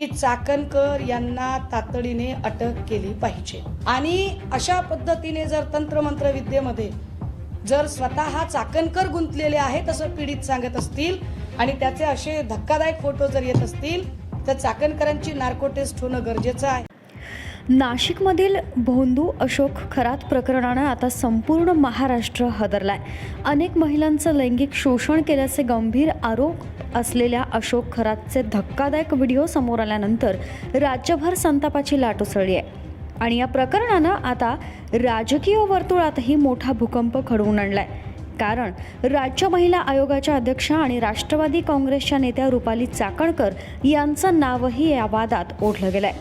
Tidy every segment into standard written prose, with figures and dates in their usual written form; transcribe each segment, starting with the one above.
की चाकणकर यांना तातडीने अटक केली पाहिजे आणि अशा पद्धतीने जर तंत्रमंत्र विद्येमध्ये जर स्वतः चाकणकर गुंतलेले आहेत असं पीडित सांगत असतील आणि त्याचे असे धक्कादायक फोटो जर येत असतील तर चाकणकरांची नार्को टेस्ट होणं गरजेचं आहे। नाशिकमधील भोंदू अशोक खरात प्रकरणानं आता संपूर्ण महाराष्ट्र हादरलाय। अनेक महिलांचं लैंगिक शोषण केल्याचे गंभीर आरोप असलेल्या अशोक खरातचे धक्कादायक व्हिडिओ समोर आल्यानंतर राज्यभर संतापाची लाट उसळली आहे आणि या प्रकरणानं आता राजकीय वर्तुळातही मोठा भूकंप घडवून आणलाय। कारण राज्य महिला आयोगाच्या अध्यक्षा आणि राष्ट्रवादी काँग्रेसच्या नेत्या रुपाली चाकणकर यांचं नावही या वादात ओढलं गेलंय।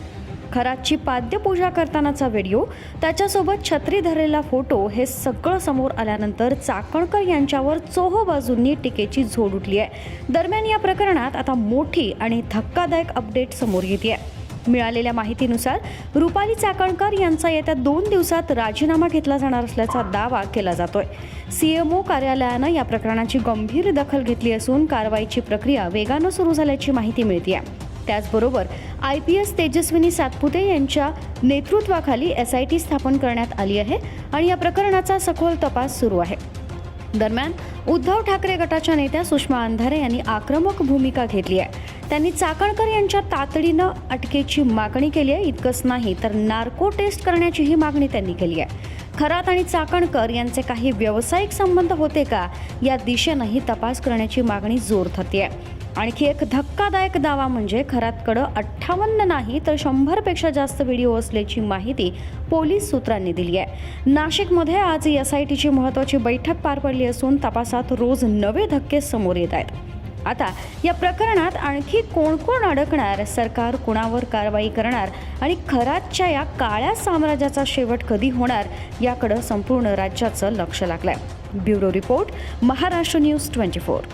खरातची पाद्यपूजा करतानाचा व्हिडिओ, त्याच्यासोबत छत्री धरलेला फोटो हे सगळं समोर आल्यानंतर चाकणकर यांच्यावर चोहो बाजूंनी टीकेची झोड उठली आहे। दरम्यान या प्रकरणात आता मोठी आणि धक्कादायक अपडेट समोर येते आहे। मिळालेल्या माहितीनुसार रुपाली चाकणकर यांचा येत्या 2 दिवसात राजीनामा घेतला जाणार असल्याचा दावा केला जातोय। सीएमओ कार्यालयानं या प्रकरणाची गंभीर दखल घेतली असून कारवाईची प्रक्रिया वेगानं सुरू झाल्याची माहिती मिळते आहे। त्याचबरोबर IPS तेजस्विनी सातपुते यांच्या नेतृत्वाखाली SIT स्थापन करण्यात आली आहे आणि या प्रकरणाचा सखोल तपास सुरू आहे। दरम्यान उद्धव ठाकरे गटाच्या नेत्या सुषमा अंधारे यांनी आक्रमक भूमिका घेतली आहे। त्यांनी चाकणकर यांच्या तातडीनं अटकेची मागणी केली आहे। इतकंच नाही तर नार्को टेस्ट करण्याचीही मागणी त्यांनी केली आहे। खरात आणि चाकणकर यांचे काही व्यावसायिक संबंध होते का या दिशेनंही तपास करण्याची मागणी जोर धरते आहे। आणखी एक धक्कादायक दावा म्हणजे खरातकडं 58 नाही तर 100पेक्षा जास्त व्हिडिओ असल्याची माहिती पोलीस सूत्रांनी दिली आहे। नाशिकमध्ये आज SITची महत्त्वाची बैठक पार पडली असून तपासात रोज नवे धक्के समोर येत आहेत। आता या प्रकरणात आणखी कोण कोण अडकणार, सरकार कुणावर कारवाई करणार आणि खरातच्या या काळ्या साम्राज्याचा शेवट कधी होणार याकडे संपूर्ण राज्याचं लक्ष लागलंय। Bureau report, Maharashtra news 24।